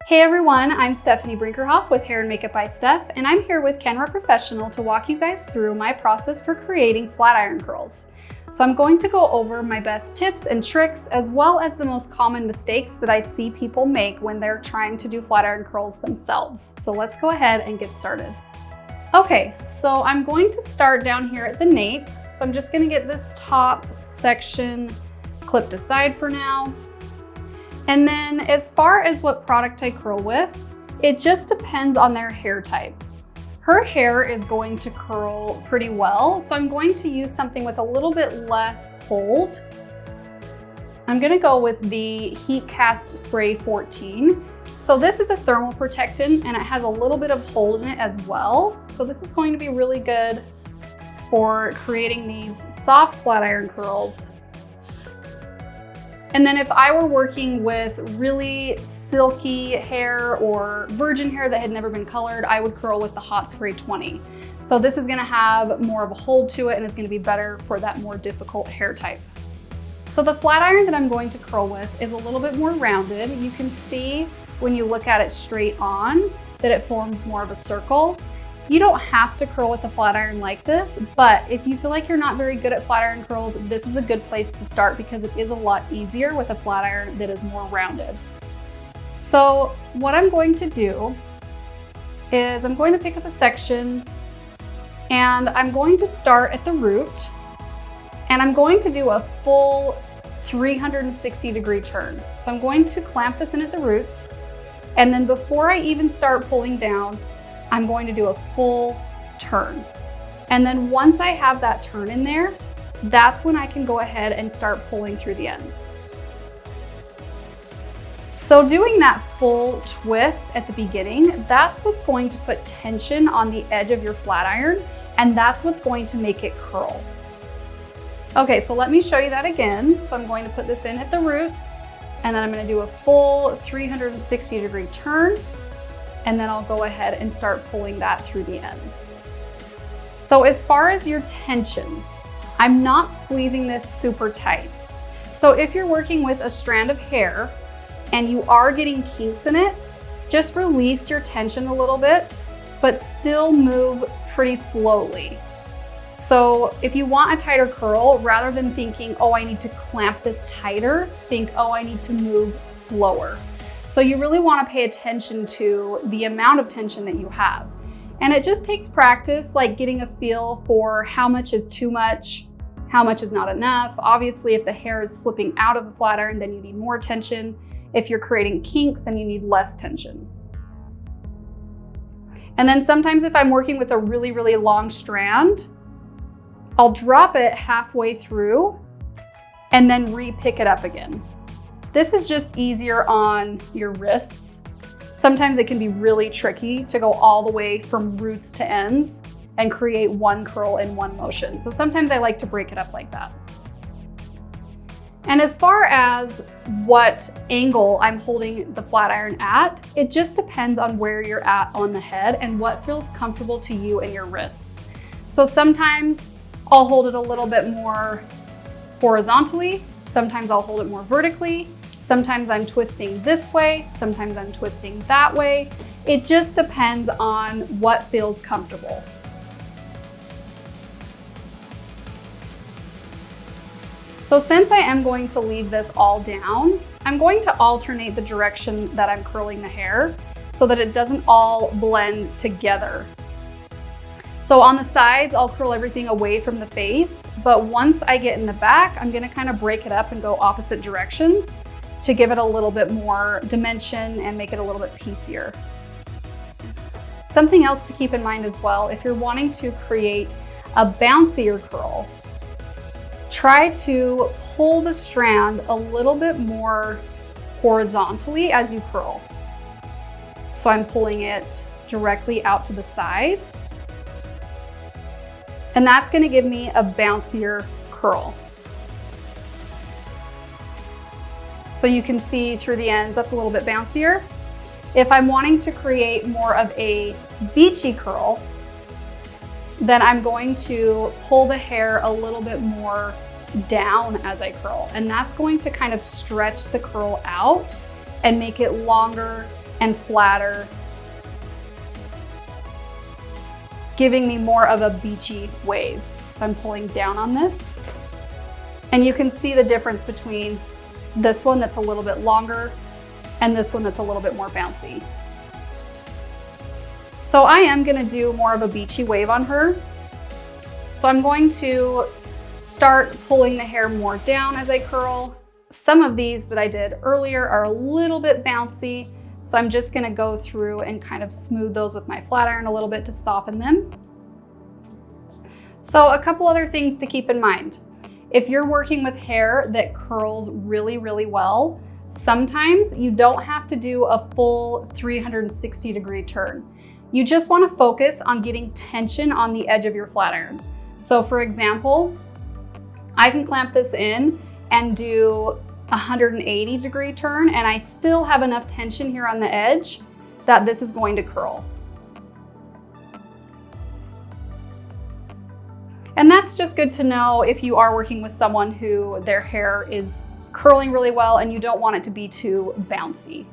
Hey everyone, I'm Stephanie Brinkerhoff with Hair and Makeup by Steph, and I'm here with Kenra Professional to walk you guys through my process for creating flat iron curls. So I'm going to go over my best tips and tricks, as well as the most common mistakes that I see people make when they're trying to do flat iron curls themselves. So let's go ahead and get started. Okay, so I'm going to start down here at the nape. So I'm just gonna get this top section clipped aside for now. And then as far as what product I curl with, it just depends on their hair type. Her hair is going to curl pretty well, so I'm going to use something with a little bit less hold. I'm gonna go with the Heat Cast Spray 14. So this is a thermal protectant and it has a little bit of hold in it as well. So this is going to be really good for creating these soft flat iron curls. And then if I were working with really silky hair or virgin hair that had never been colored, I would curl with the Hot Spray 20. So this is gonna have more of a hold to it and it's gonna be better for that more difficult hair type. So the flat iron that I'm going to curl with is a little bit more rounded. You can see when you look at it straight on that it forms more of a circle. You don't have to curl with a flat iron like this, but if you feel like you're not very good at flat iron curls, this is a good place to start because it is a lot easier with a flat iron that is more rounded. So what I'm going to do is I'm going to pick up a section and I'm going to start at the root and I'm going to do a full 360-degree turn. So I'm going to clamp this in at the roots, and then before I even start pulling down, I'm going to do a full turn. And then once I have that turn in there, that's when I can go ahead and start pulling through the ends. So doing that full twist at the beginning, that's what's going to put tension on the edge of your flat iron, and that's what's going to make it curl. Okay, so let me show you that again. So I'm going to put this in at the roots, and then I'm gonna do a full 360-degree turn, and then I'll go ahead and start pulling that through the ends. So as far as your tension, I'm not squeezing this super tight. So if you're working with a strand of hair and you are getting kinks in it, just release your tension a little bit, but still move pretty slowly. So if you want a tighter curl, rather than thinking, oh, I need to clamp this tighter, think, oh, I need to move slower. So you really want to pay attention to the amount of tension that you have. And it just takes practice, like getting a feel for how much is too much, how much is not enough. Obviously, if the hair is slipping out of the flat iron, then you need more tension. If you're creating kinks, then you need less tension. And then sometimes if I'm working with a really, really long strand, I'll drop it halfway through and then re-pick it up again. This is just easier on your wrists. Sometimes it can be really tricky to go all the way from roots to ends and create one curl in one motion. So sometimes I like to break it up like that. And as far as what angle I'm holding the flat iron at, it just depends on where you're at on the head and what feels comfortable to you and your wrists. So sometimes I'll hold it a little bit more horizontally, sometimes I'll hold it more vertically, sometimes I'm twisting this way, sometimes I'm twisting that way. It just depends on what feels comfortable. So since I am going to leave this all down, I'm going to alternate the direction that I'm curling the hair so that it doesn't all blend together. So on the sides, I'll curl everything away from the face, but once I get in the back, I'm gonna kind of break it up and go opposite directions to give it a little bit more dimension and make it a little bit piecier. Something else to keep in mind as well, if you're wanting to create a bouncier curl, try to pull the strand a little bit more horizontally as you curl. So I'm pulling it directly out to the side. And that's gonna give me a bouncier curl. So you can see through the ends, that's a little bit bouncier. If I'm wanting to create more of a beachy curl, then I'm going to pull the hair a little bit more down as I curl. And that's going to kind of stretch the curl out and make it longer and flatter, giving me more of a beachy wave. So I'm pulling down on this, and you can see the difference between this one that's a little bit longer and this one that's a little bit more bouncy. So I am gonna do more of a beachy wave on her. So I'm going to start pulling the hair more down as I curl. Some of these that I did earlier are a little bit bouncy, so I'm just gonna go through and kind of smooth those with my flat iron a little bit to soften them. So a couple other things to keep in mind. If you're working with hair that curls really, really well, sometimes you don't have to do a full 360-degree turn. You just wanna focus on getting tension on the edge of your flat iron. So for example, I can clamp this in and do a 180-degree turn, and I still have enough tension here on the edge that this is going to curl. And that's just good to know if you are working with someone who their hair is curling really well and you don't want it to be too bouncy.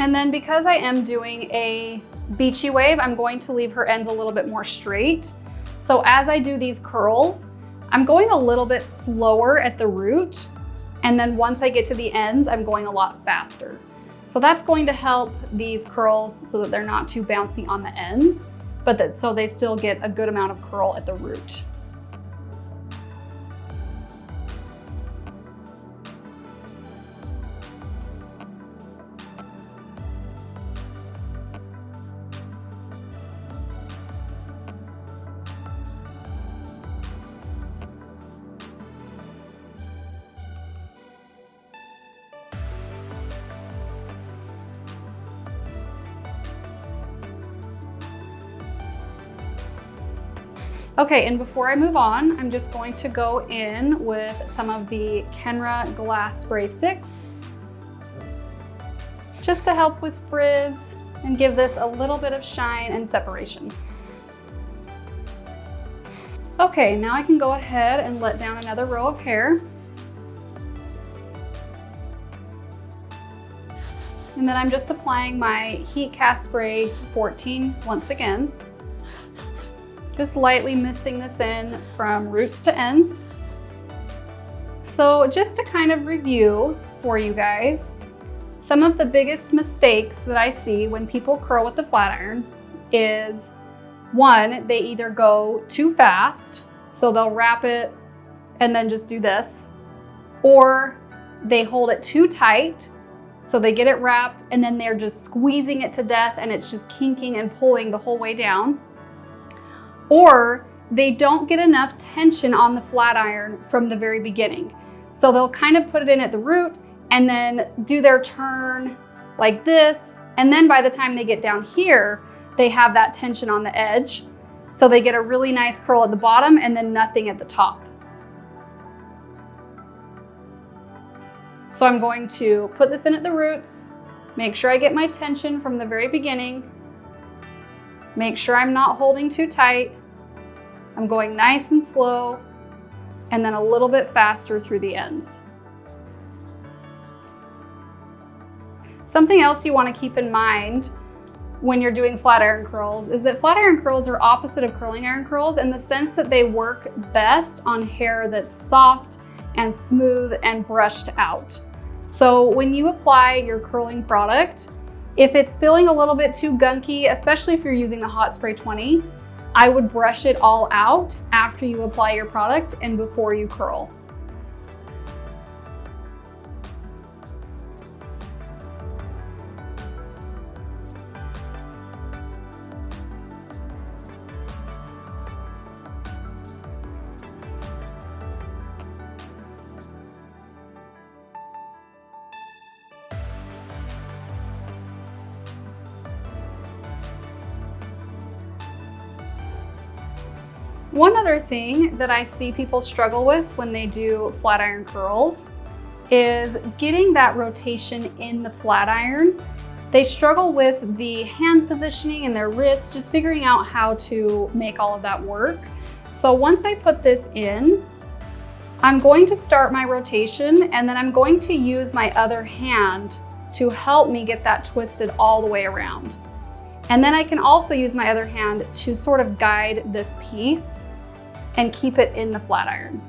And then because I am doing a beachy wave, I'm going to leave her ends a little bit more straight. So as I do these curls, I'm going a little bit slower at the root. And then once I get to the ends, I'm going a lot faster. So that's going to help these curls so that they're not too bouncy on the ends, but so they still get a good amount of curl at the root. Okay, and before I move on, I'm just going to go in with some of the Kenra Glass Spray 6, just to help with frizz and give this a little bit of shine and separation. Okay, now I can go ahead and let down another row of hair. And then I'm just applying my Heat Cast Spray 14 once again. Just lightly misting this in from roots to ends. So just to kind of review for you guys, some of the biggest mistakes that I see when people curl with the flat iron is, one, they either go too fast, so they'll wrap it and then just do this, or they hold it too tight, so they get it wrapped and then they're just squeezing it to death and it's just kinking and pulling the whole way down. Or they don't get enough tension on the flat iron from the very beginning. So they'll kind of put it in at the root and then do their turn like this. And then by the time they get down here, they have that tension on the edge. So they get a really nice curl at the bottom and then nothing at the top. So I'm going to put this in at the roots, make sure I get my tension from the very beginning, make sure I'm not holding too tight. I'm going nice and slow, and then a little bit faster through the ends. Something else you want to keep in mind when you're doing flat iron curls is that flat iron curls are opposite of curling iron curls in the sense that they work best on hair that's soft and smooth and brushed out. So when you apply your curling product, if it's feeling a little bit too gunky, especially if you're using the Hot Spray 20, I would brush it all out after you apply your product and before you curl. One other thing that I see people struggle with when they do flat iron curls is getting that rotation in the flat iron. They struggle with the hand positioning and their wrists, just figuring out how to make all of that work. So once I put this in, I'm going to start my rotation, and then I'm going to use my other hand to help me get that twisted all the way around. And then I can also use my other hand to sort of guide this piece and keep it in the flat iron.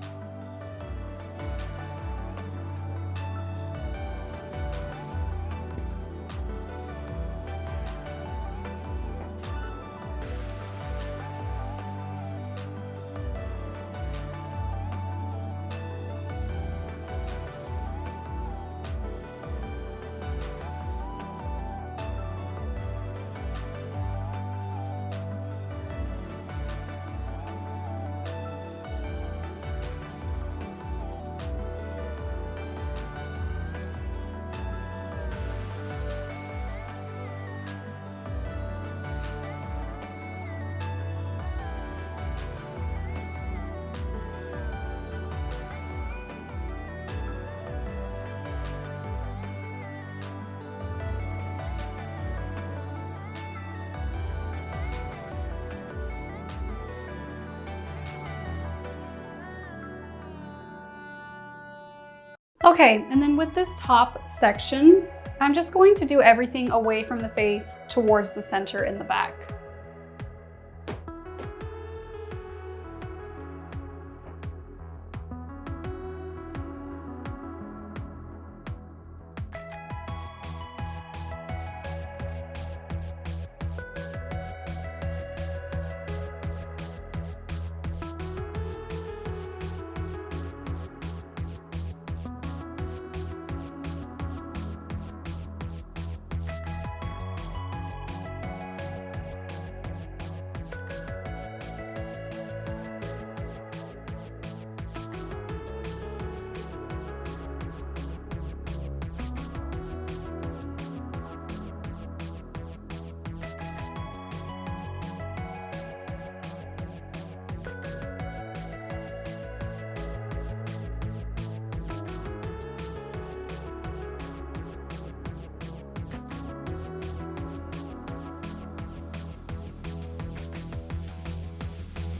Okay, and then with this top section, I'm just going to do everything away from the face towards the center in the back.